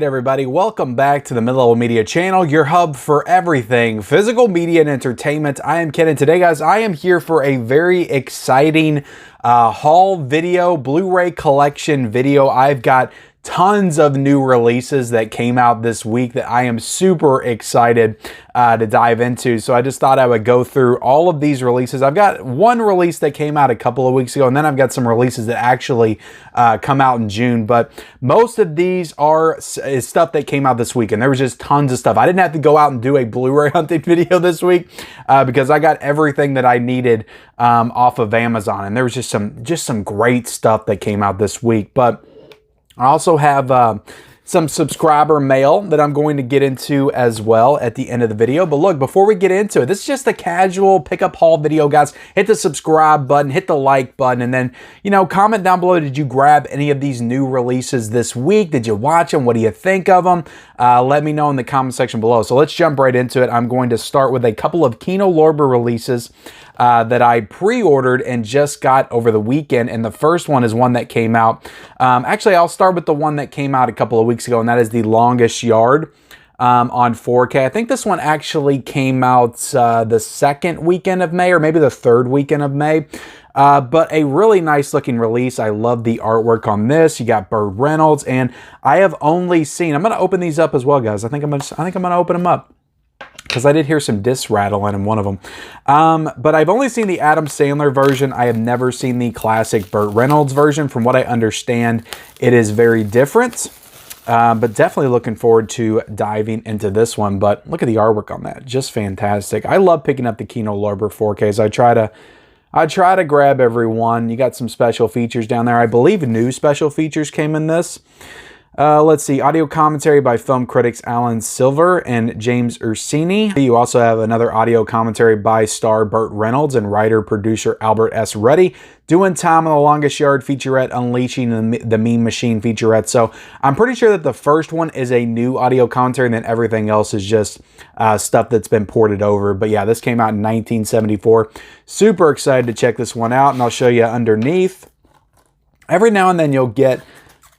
right, everybody, welcome back to the Mid-Level Media channel, your hub for everything physical media and entertainment. I am Ken, and today, guys, I am here for a very exciting haul video, Blu-ray collection video. I've got tons of new releases that came out this week that I am super excited to dive into. So I just thought I would go through all of these releases. I've got one release that came out a couple of weeks ago, and then I've got some releases that actually come out in June. But most of these is stuff that came out this week, and there was just tons of stuff. I didn't have to go out and do a Blu-ray hunting video this week because I got everything that I needed off of Amazon, and there was just some great stuff that came out this week. But I also have some subscriber mail that I'm going to get into as well at the end of the video. But look, before we get into it, this is just a casual pickup haul video, guys. Hit the subscribe button, hit the like button, and then, comment down below. Did you grab any of these new releases this week? Did you watch them? What do you think of them? Let me know in the comment section below. So let's jump right into it. I'm going to start with a couple of Kino Lorber releases that I pre-ordered and just got over the weekend. And the first one is one that came out. Actually, I'll start with the one that came out a couple of weeks ago, and that is The Longest Yard on 4K. I think this one actually came out the second weekend of May, or maybe the third weekend of May. But a really nice looking release. I love the artwork on this. You got Burt Reynolds, and I have only seen, I'm going to open these up as well, guys. I think I'm going to open them up, because I did hear some disc rattling in one of them. But I've only seen the Adam Sandler version. I have never seen the classic Burt Reynolds version. From what I understand, it is very different. But definitely looking forward to diving into this one. But look at the artwork on that. Just fantastic. I love picking up the Kino Lorber 4Ks. I try to grab every one. You got some special features down there. I believe new special features came in this. Let's see, audio commentary by film critics Alan Silver and James Ursini. You also have another audio commentary by star Burt Reynolds and writer-producer Albert S. Ruddy, doing time on The Longest Yard featurette, unleashing the Meme Machine featurette. So I'm pretty sure that the first one is a new audio commentary, and then everything else is just stuff that's been ported over. But yeah, this came out in 1974. Super excited to check this one out, and I'll show you underneath. Every now and then you'll get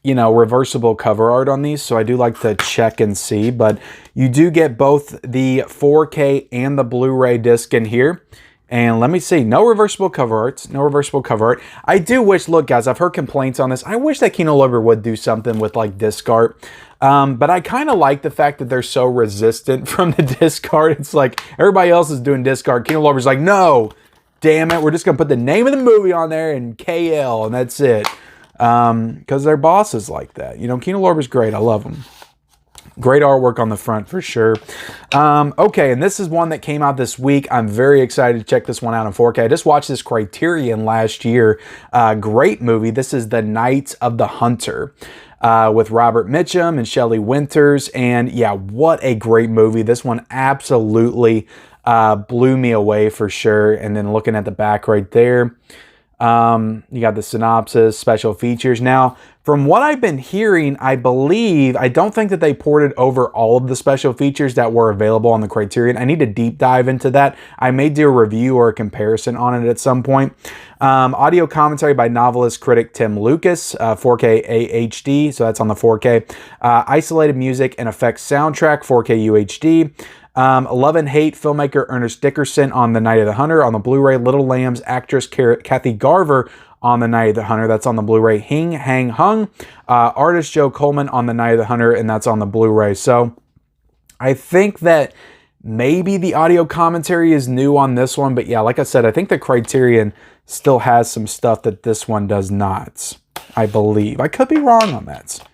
reversible cover art on these, so I do like to check and see, but you do get both the 4K and the Blu-ray disc in here. And let me see, no reversible cover arts, no reversible cover art. I do wish, look guys, I've heard complaints on this. I wish that Kino Lorber would do something with like disc art. But I kind of like the fact that they're so resistant from the disc art. It's like everybody else is doing disc art. Kino Lorber's like, no, damn it, we're just gonna put the name of the movie on there and KL, and that's it. Because their boss is like that. Kino Lorber's great. I love him. Great artwork on the front for sure. Okay, and this is one that came out this week. I'm very excited to check this one out in 4K. I just watched this Criterion last year. Great movie. This is The Night of the Hunter with Robert Mitchum and Shelley Winters. And yeah, what a great movie. This one absolutely blew me away for sure. And then looking at the back right there, you got the synopsis, special features. Now, from what I've been hearing, I don't think that they ported over all of the special features that were available on the Criterion. I need to deep dive into that. I may do a review or a comparison on it at some point. Audio commentary by novelist critic Tim Lucas, 4K AHD, so that's on the 4K. Isolated music and effects soundtrack, 4K UHD. Love and Hate filmmaker Ernest Dickerson on The Night of the Hunter on the Blu-ray. Little Lambs actress Kathy Garver on The Night of the Hunter. That's on the Blu-ray. Hing Hang Hung. Artist Joe Coleman on The Night of the Hunter, and that's on the Blu-ray. So I think that maybe the audio commentary is new on this one. But yeah, like I said, I think the Criterion still has some stuff that this one does not, I believe. I could be wrong on that,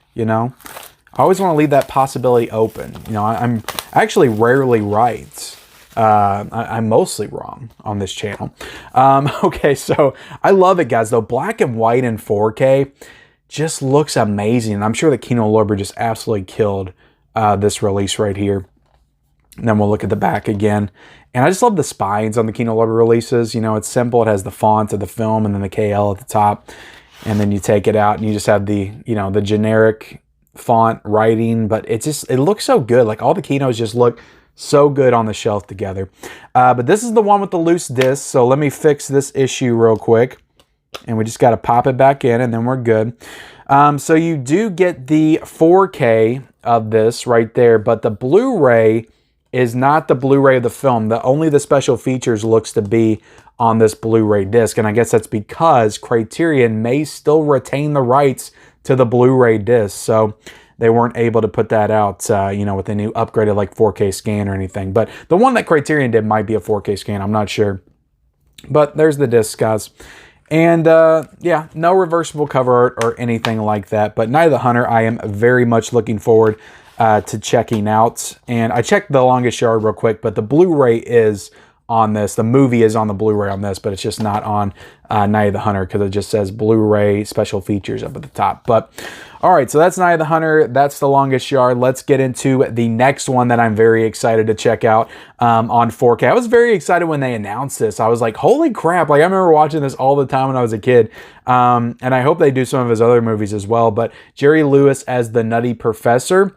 I always want to leave that possibility open. I'm actually rarely right. I'm mostly wrong on this channel. Okay, so I love it, guys. Though black and white in 4K just looks amazing. And I'm sure that Kino Lorber just absolutely killed this release right here. And then we'll look at the back again. And I just love the spines on the Kino Lorber releases. It's simple. It has the font of the film and then the KL at the top. And then you take it out and you just have the, the generic font writing, but it looks so good. Like all the Kinos just look so good on the shelf together. But this is the one with the loose disc, so let me fix this issue real quick. And we just got to pop it back in and then we're good. So you do get the 4K of this right there, but the Blu-ray is not the Blu-ray of the film. Only the special features looks to be on this Blu-ray disc. And I guess that's because Criterion may still retain the rights to the Blu-ray disc. So they weren't able to put that out, you know, with a new upgraded like 4K scan or anything. But the one that Criterion did might be a 4K scan. I'm not sure. But there's the disc, guys. And yeah, no reversible cover art or anything like that. But Night of the Hunter, I am very much looking forward to checking out. And I checked The Longest Yard real quick, but the Blu-ray is on this. The movie is on the Blu-ray on this, but it's just not on Night of the Hunter because it just says Blu-ray special features up at the top. But all right, so that's Night of the Hunter. That's The Longest Yard. Let's get into the next one that I'm very excited to check out on 4K. I was very excited when they announced this. I was like, holy crap. Like, I remember watching this all the time when I was a kid. And I hope they do some of his other movies as well. But Jerry Lewis as the Nutty Professor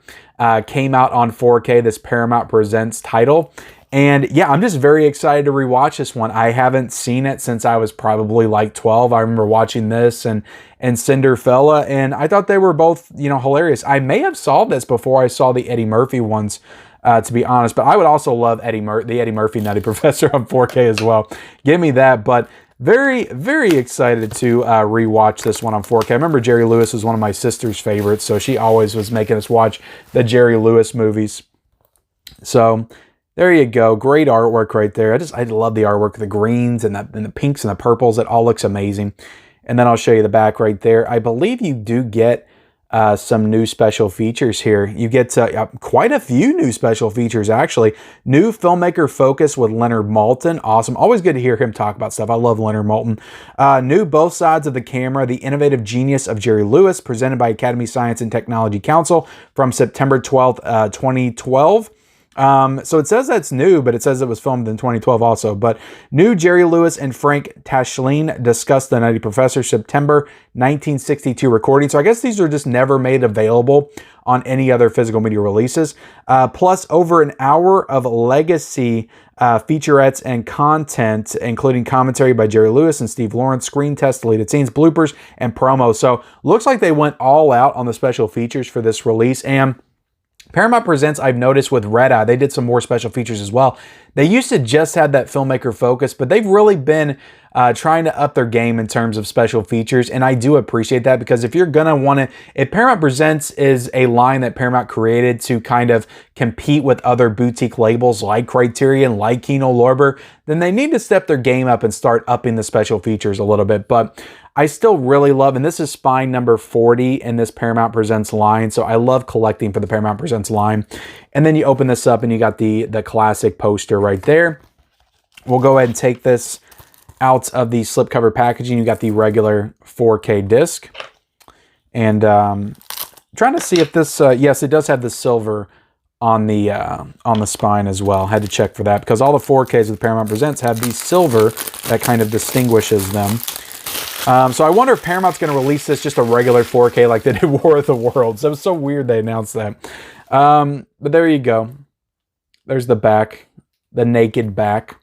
came out on 4K, this Paramount Presents title. And yeah, I'm just very excited to rewatch this one. I haven't seen it since I was probably like 12. I remember watching this and Cinderfella, and I thought they were both, you know, hilarious. I may have saw this before I saw the Eddie Murphy ones, to be honest, but I would also love the Eddie Murphy Nutty Professor on 4K as well. Give me that, but very, very excited to rewatch this one on 4K. I remember Jerry Lewis was one of my sister's favorites, so she always was making us watch the Jerry Lewis movies. So there you go. Great artwork right there. I love the artwork, the greens and the pinks and the purples. It all looks amazing. And then I'll show you the back right there. I believe you do get some new special features here. You get quite a few new special features, actually. New filmmaker focus with Leonard Maltin. Awesome. Always good to hear him talk about stuff. I love Leonard Maltin. New both sides of the camera. The innovative genius of Jerry Lewis, presented by Academy Science and Technology Council from September 12th, 2012. So it says that's new, but it says it was filmed in 2012 also. But new Jerry Lewis and Frank Tashlin discussed the Nutty Professor September 1962 recording. So I guess these are just never made available on any other physical media releases. Plus over an hour of legacy featurettes and content, including commentary by Jerry Lewis and Steve Lawrence, screen tests, deleted scenes, bloopers, and promos. So looks like they went all out on the special features for this release. And Paramount Presents, I've noticed with Red Eye, they did some more special features as well. They used to just have that filmmaker focus, but they've really been trying to up their game in terms of special features, and I do appreciate that, because if you're going to want to, if Paramount Presents is a line that Paramount created to kind of compete with other boutique labels like Criterion, like Kino Lorber, then they need to step their game up and start upping the special features a little bit. But I still really love, and this is spine number 40 in this Paramount Presents line, so I love collecting for the Paramount Presents line. And then you open this up and you got the classic poster right there. We'll go ahead and take this out of the slipcover packaging. You got the regular 4K disc. And trying to see if this, yes, it does have the silver on the spine as well. Had to check for that, because all the 4Ks of the Paramount Presents have the silver that kind of distinguishes them. So I wonder if Paramount's going to release this just a regular 4K like they did War of the Worlds. That was so weird they announced that. But there you go. There's the back, the naked back.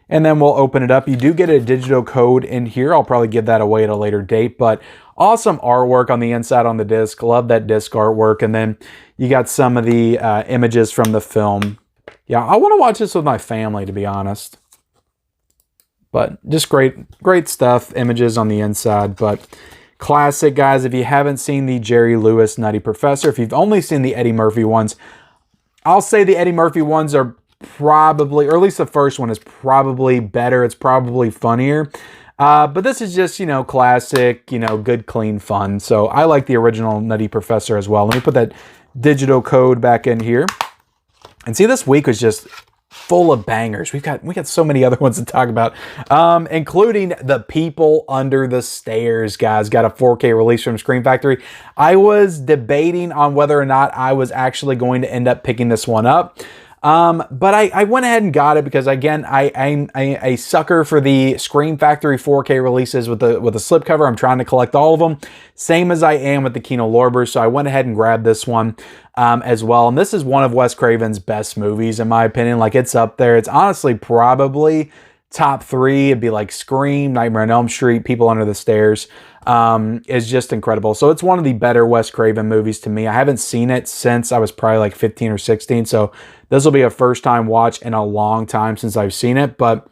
And then we'll open it up. You do get a digital code in here. I'll probably give that away at a later date. But awesome artwork on the inside on the disc. Love that disc artwork. And then you got some of the images from the film. Yeah, I want to watch this with my family, to be honest. But just great stuff. Images on the inside. But classic, guys. If you haven't seen the Jerry Lewis Nutty Professor, if you've only seen the Eddie Murphy ones, I'll say the Eddie Murphy ones are probably, or at least the first one is probably better. It's probably funnier. But this is just, you know, classic, you know, good, clean fun. So I like the original Nutty Professor as well. Let me put that digital code back in here. And see, this week was just full of bangers. We got so many other ones to talk about, including The People Under the Stairs, guys. Got a 4K release from Scream Factory. I was debating on whether or not I was actually going to end up picking this one up. But I went ahead and got it because, again, I'm a sucker for the Scream Factory 4K releases with the slipcover. I'm trying to collect all of them, same as I am with the Kino Lorber. So I went ahead and grabbed this one as well. And this is one of Wes Craven's best movies, in my opinion. Like, it's up there. It's honestly probably top 3, it'd be like Scream, Nightmare on Elm Street, People Under the Stairs. Is just incredible. So it's one of the better Wes Craven movies to me. I haven't seen it since I was probably like 15 or 16. So this will be a first time watch in a long time since I've seen it. But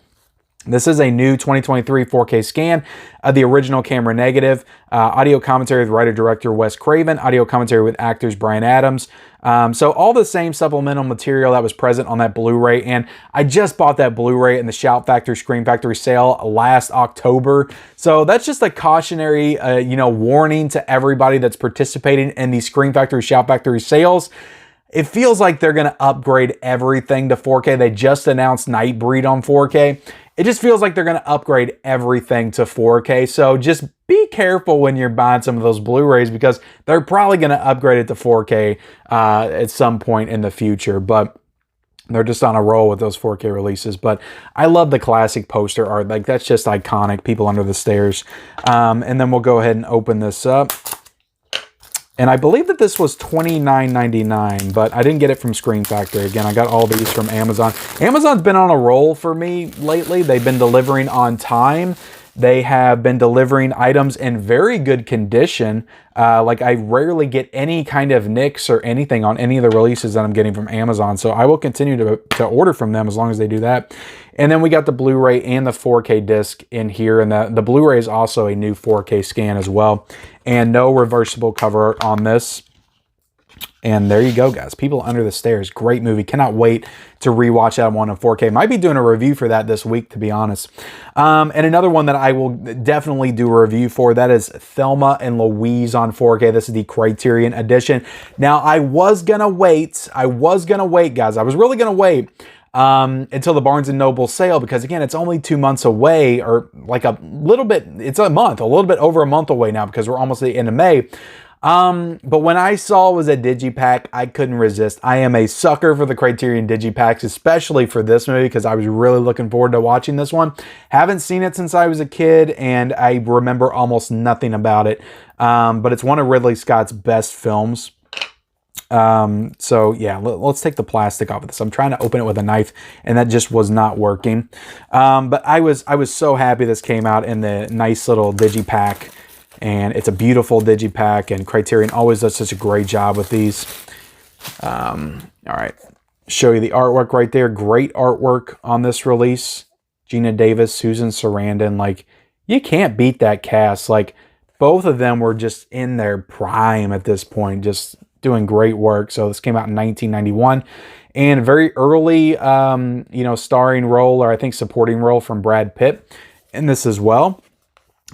this is a new 2023 4K scan of the original camera negative. Audio commentary with writer-director Wes Craven. Audio commentary with actors Bryan Adams. So all the same supplemental material that was present on that Blu-ray. And I just bought that Blu-ray in the Shout Factory Scream Factory sale last October. So that's just a cautionary, warning to everybody that's participating in these Scream Factory, Shout Factory sales. It feels like they're going to upgrade everything to 4K. They just announced Nightbreed on 4K. It just feels like they're going to upgrade everything to 4K. So just be careful when you're buying some of those Blu-rays because they're probably going to upgrade it to 4K at some point in the future. But they're just on a roll with those 4K releases. But I love the classic poster art. Like, that's just iconic. People Under the Stairs. And then we'll go ahead and open this up. And I believe that this was $29.99, but I didn't get it from Scream Factory. Again, I got all these from Amazon. Amazon's been on a roll for me lately. They've been delivering on time. They have been delivering items in very good condition. Like, I rarely get any kind of nicks or anything on any of the releases that I'm getting from Amazon. So I will continue to order from them as long as they do that. And then we got the Blu-ray and the 4K disc in here. And the Blu-ray is also a new 4K scan as well. And no reversible cover art on this. And there you go, guys. People Under the Stairs. Great movie. Cannot wait to rewatch that one in 4K. Might be doing a review for that this week, to be honest. And another one that I will definitely do a review for, that is Thelma and Louise on 4K. This is the Criterion edition. Now, I was going to wait. Guys. I was really going to wait until the Barnes & Noble sale, because again, it's only 2 months away, or like a little bit, it's a little bit over a month away now, because we're almost at the end of May. But when I saw it was a digipack, I couldn't resist. I am a sucker for the Criterion digipacks, especially for this movie, because I was really looking forward to watching this one. Haven't seen it since I was a kid, and I remember almost nothing about it. But it's one of Ridley Scott's best films. So yeah, let's take the plastic off of this. I'm trying to open it with a knife, and that just was not working. But I was so happy this came out in the nice little digipack, and it's a beautiful digipack, and Criterion always does such a great job with these. All right, show you the artwork right there. Great artwork on this release. Gina Davis, Susan Sarandon, like, you can't beat that cast. Like, both of them were just in their prime at this point, just doing great work. So this came out in 1991, and a very early, starring role, or I think supporting role, from Brad Pitt in this as well.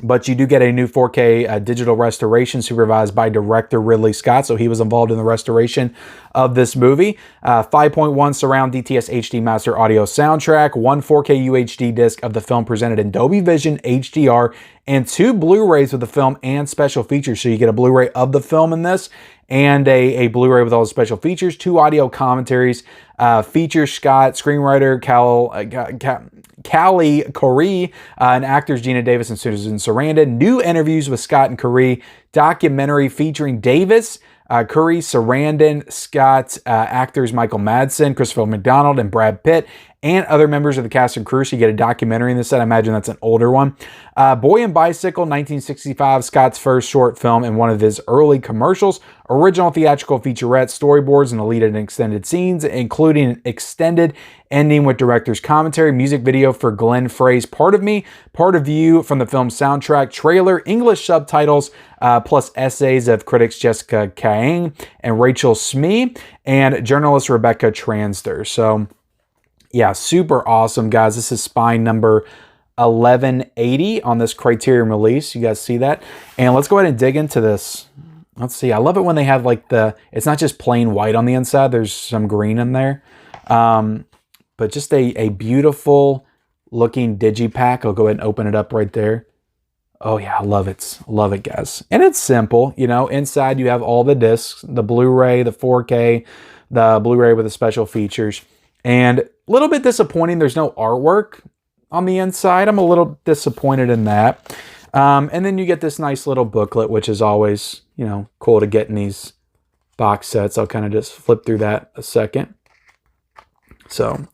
But you do get a new 4K digital restoration supervised by director Ridley Scott. So he was involved in the restoration of this movie. 5.1 surround DTS HD master audio soundtrack, one 4K UHD disc of the film presented in Dolby Vision HDR, and 2 Blu-rays of the film and special features. So you get a Blu-ray of the film in this, and a Blu-ray with all the special features. 2 audio commentaries. Features Scott, screenwriter Callie Corey, and actors Gina Davis and Susan Sarandon. New interviews with Scott and Corey. Documentary featuring Davis, Curry, Sarandon, Scott, actors Michael Madsen, Christopher McDonald, and Brad Pitt, and other members of the cast and crew. So you get a documentary in this set. I imagine that's an older one. Boy and Bicycle, 1965, Scott's first short film and one of his early commercials. Original theatrical featurette, storyboards, and deleted and extended scenes, including an extended ending with director's commentary, music video for Glenn Frey's Part of Me, Part of You from the film's soundtrack, trailer, English subtitles, plus essays of critics Jessica Kaang and Rachel Smee, and journalist Rebecca Transter. So yeah, super awesome, guys. This is spine number 1180 on this Criterion release. You guys see that? And let's go ahead and dig into this. Let's see. I love it when they have like it's not just plain white on the inside. There's some green in there. But just a beautiful looking digipack. I'll go ahead and open it up right there. Oh yeah, I love it. Love it, guys. And it's simple. Inside you have all the discs, the Blu-ray, the 4K, the Blu-ray with the special features. And a little bit disappointing, there's no artwork on the inside. I'm a little disappointed in that. And then you get this nice little booklet, which is always, cool to get in these box sets. I'll kind of just flip through that a second. So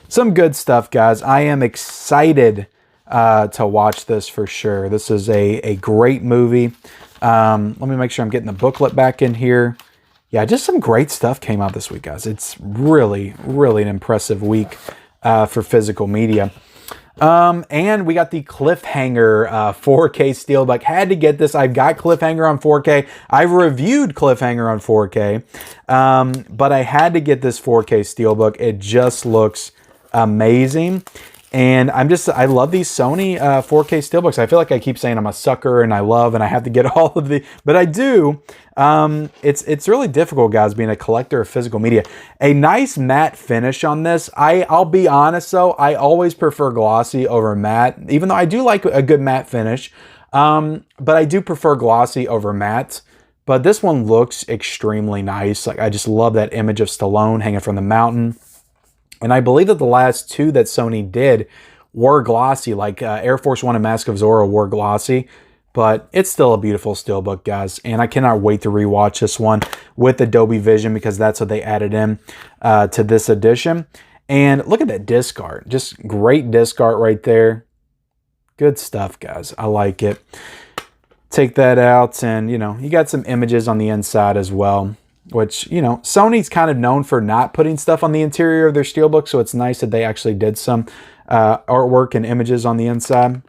Some good stuff, guys. I am excited to watch this for sure. This is a great movie. Let me make sure I'm getting the booklet back in here. Yeah, just some great stuff came out this week, guys. It's really, really an impressive week for physical media. And we got the Cliffhanger 4K Steelbook. Had to get this. I've got Cliffhanger on 4K. I've reviewed Cliffhanger on 4K, but I had to get this 4K Steelbook. It just looks amazing. And I love these Sony 4K Steelbooks. I feel like I keep saying I'm a sucker and I have to get all of the, but I do. It's really difficult, guys, being a collector of physical media. A nice matte finish on this. I'll be honest though, I always prefer glossy over matte, even though I do like a good matte finish. But I do prefer glossy over matte. But this one looks extremely nice. Like, I just love that image of Stallone hanging from the mountain. And I believe that the last two that Sony did were glossy, like Air Force One and Mask of Zorro were glossy, but it's still a beautiful steelbook, guys. And I cannot wait to rewatch this one with Adobe Vision, because that's what they added in to this edition. And look at that disc art. Just great disc art right there. Good stuff, guys. I like it. Take that out, and, you know, you got some images on the inside as well, which, you know, Sony's kind of known for not putting stuff on the interior of their steelbook, so it's nice that they actually did some artwork and images on the inside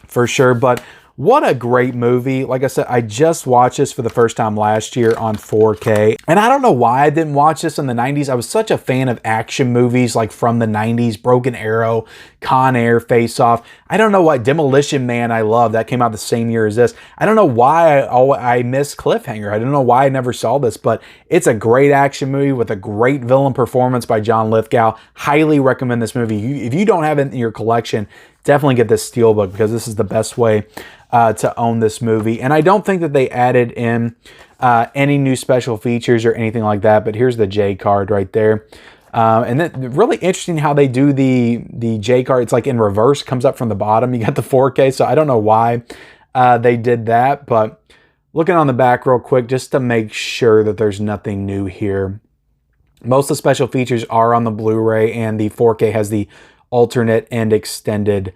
for sure. But what a great movie. Like I said, I just watched this for the first time last year on 4K. And I don't know why I didn't watch this in the 90s. I was such a fan of action movies like from the 90s, Broken Arrow, Con Air, Face Off. I don't know why. Demolition Man, I love. That came out the same year as this. I don't know why I missed Cliffhanger. I don't know why I never saw this, but it's a great action movie with a great villain performance by John Lithgow. Highly recommend this movie. If you don't have it in your collection, definitely get this steelbook, because this is the best way to own this movie. And I don't think that they added in any new special features or anything like that, but here's the J card right there. And then really interesting how they do the J card. It's like in reverse, comes up from the bottom. You got the 4K, so I don't know why they did that, but looking on the back real quick just to make sure that there's nothing new here. Most of the special features are on the Blu-ray, and the 4K has the alternate and extended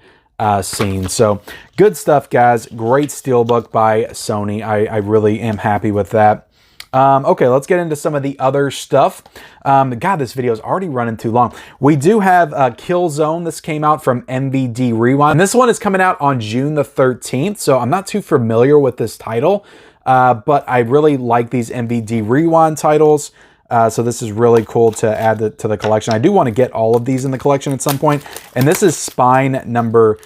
scene. So good stuff, guys. Great steelbook by Sony. I really am happy with that. Okay, let's get into some of the other stuff. God, this video is already running too long. We do have Killzone. This came out from MVD Rewind. And this one is coming out on June the 13th, so I'm not too familiar with this title, but I really like these MVD Rewind titles. So this is really cool to add to the collection. I do want to get all of these in the collection at some point. And this is spine number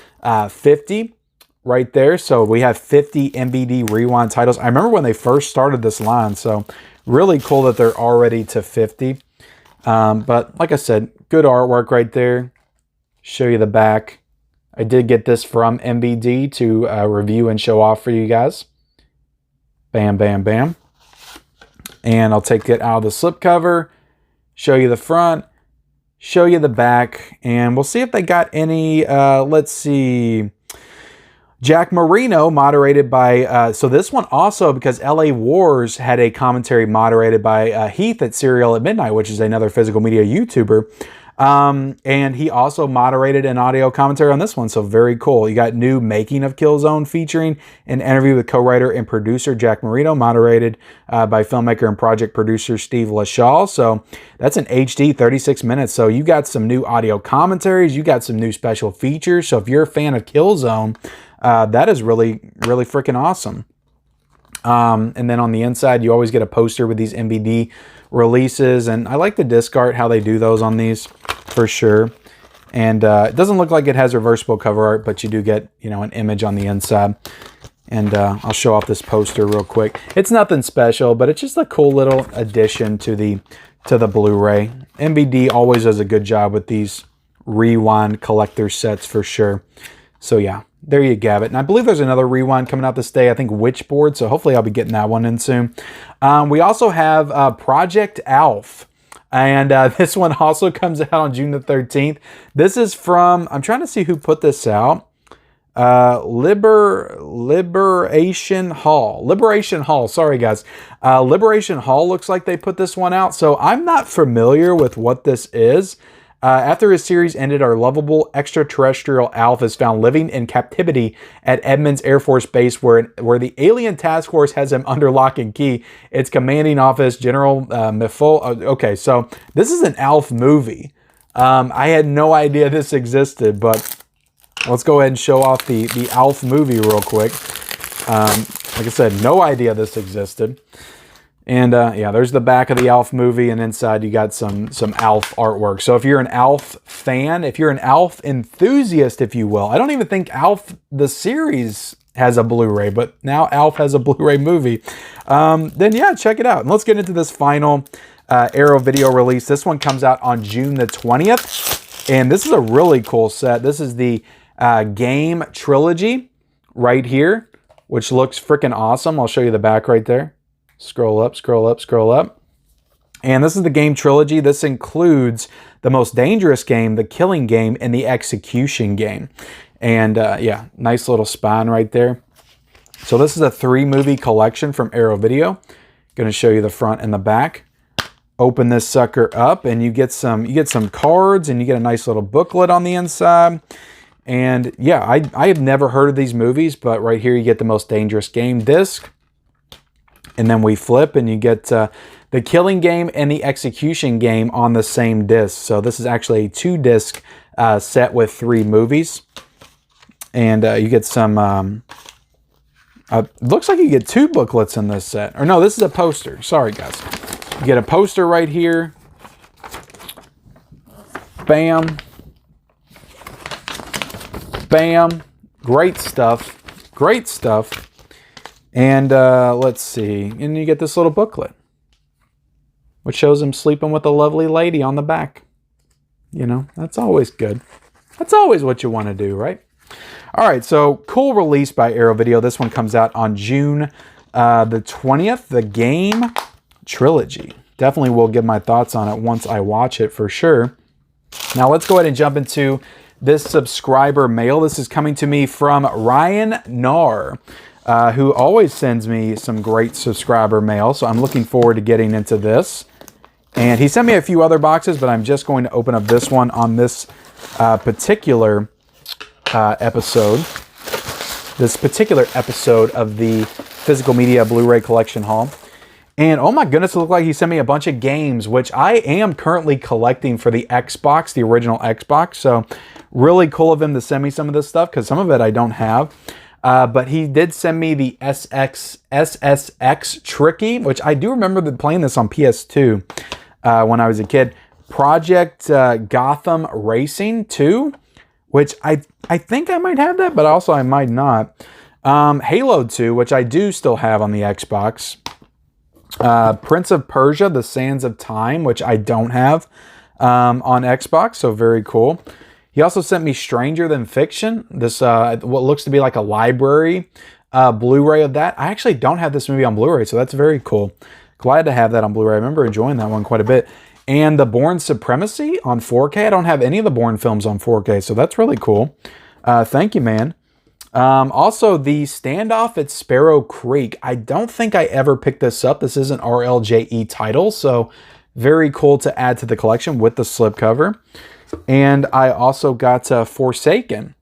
50 right there. So we have 50 MVD Rewind titles. I remember when they first started this line, so really cool that they're already to 50. But like I said, good artwork right there. Show you the back. I did get this from MVD to review and show off for you guys. Bam, bam, bam. And I'll take it out of the slipcover, show you the front, show you the back, and we'll see if they got any, let's see, Jack Marino, moderated by, so this one also, because LA Wars had a commentary moderated by Heath at Serial at Midnight, which is another physical media YouTuber. And he also moderated an audio commentary on this one, so very cool. You got new Making of Killzone featuring an interview with co-writer and producer Jack Marino, moderated by filmmaker and project producer Steve LaShaw. So that's an HD 36 minutes. So you got some new audio commentaries, you got some new special features. So if you're a fan of Killzone, that is really, really freaking awesome. And then on the inside, you always get a poster with these MVD releases, and I like the disc art, how they do those on these for sure. And it doesn't look like it has reversible cover art, but you do get, you know, an image on the inside. And I'll show off this poster real quick. It's nothing special, but it's just a cool little addition to the Blu-ray. MVD always does a good job with these Rewind collector sets for sure. So yeah, there you have it. And I believe there's another Rewind coming out this day, I think Witchboard, so hopefully I'll be getting that one in soon. We also have Project Alf, and this one also comes out on June the 13th. This is from, I'm trying to see who put this out. Liberation Hall, sorry guys. Liberation Hall looks like they put this one out, so I'm not familiar with what this is. After his series ended, our lovable extraterrestrial Alf is found living in captivity at Edmonds Air Force Base, where the alien task force has him under lock and key. Its commanding office, General Miffle. Okay, so this is an Alf movie. I had no idea this existed, but let's go ahead and show off the Alf movie real quick. Like I said, no idea this existed. And yeah, there's the back of the Alf movie, and inside you got some Alf artwork. So if you're an Alf fan, if you're an Alf enthusiast, if you will, I don't even think Alf the series has a Blu-ray, but now Alf has a Blu-ray movie. Then yeah, check it out. And let's get into this final Arrow video release. This one comes out on June the 20th, and this is a really cool set. This is the game trilogy right here, which looks freaking awesome. I'll show you the back right there. Scroll up, scroll up, scroll up. And this is the game trilogy. This includes the Most Dangerous Game, the Killing Game, and the Execution Game. And yeah, nice little spine right there. So this is a 3-movie collection from Arrow Video. Going to show you the front and the back. Open this sucker up, and you get some cards, and you get a nice little booklet on the inside. And yeah, I have never heard of these movies, but right here you get the Most Dangerous Game disc. And then we flip, and you get the Killing Game and the Execution Game on the same disc. So this is actually a 2-disc set with 3 movies. And you get some... looks like you get 2 booklets in this set. Or no, this is a poster. Sorry, guys. You get a poster right here. Bam. Bam. Great stuff. Great stuff. And let's see. And you get this little booklet, which shows him sleeping with a lovely lady on the back. You know, that's always good. That's always what you want to do, right? All right, so cool release by Arrow Video. This one comes out on June the 20th, the game trilogy. Definitely will give my thoughts on it once I watch it for sure. Now let's go ahead and jump into this subscriber mail. This is coming to me from Ryan Nar, who always sends me some great subscriber mail. So I'm looking forward to getting into this. And he sent me a few other boxes, but I'm just going to open up this one on this particular episode. This particular episode of the Physical Media Blu-ray Collection Haul. And oh my goodness, it looked like he sent me a bunch of games, which I am currently collecting for the Xbox, the original Xbox. So really cool of him to send me some of this stuff, because some of it I don't have. But he did send me the SSX Tricky, which I do remember playing this on PS2 when I was a kid. Project Gotham Racing 2, which I think I might have that, but also I might not. Halo 2, which I do still have on the Xbox. Prince of Persia, The Sands of Time, which I don't have on Xbox, so very cool. He also sent me Stranger Than Fiction, this what looks to be like a library Blu-ray of that. I actually don't have this movie on Blu-ray, so that's very cool. Glad to have that on Blu-ray. I remember enjoying that one quite a bit. And The Bourne Supremacy on 4K. I don't have any of the Bourne films on 4K, so that's really cool. Thank you, man. Also, the Standoff at Sparrow Creek. I don't think I ever picked this up. This is an RLJE title, so very cool to add to the collection with the slipcover. And I also got Forsaken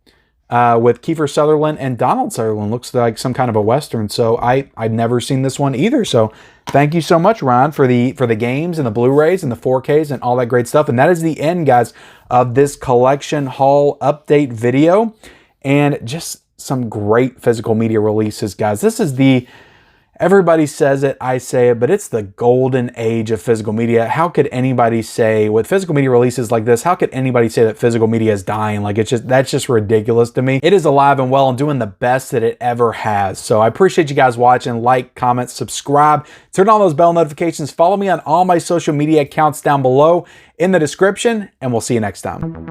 with Kiefer Sutherland and Donald Sutherland. Looks like some kind of a Western. So I've never seen this one either. So thank you so much, Ron, for the games and the Blu-rays and the 4Ks and all that great stuff. And that is the end, guys, of this collection haul update video. And just some great physical media releases, guys. This is everybody says it, I say it, but it's the golden age of physical media. How could anybody say, with physical media releases like this, how could anybody say that physical media is dying? Like, that's just ridiculous to me. It is alive and well and doing the best that it ever has. So I appreciate you guys watching. Like, comment, subscribe, turn on those bell notifications. Follow me on all my social media accounts down below in the description, and we'll see you next time.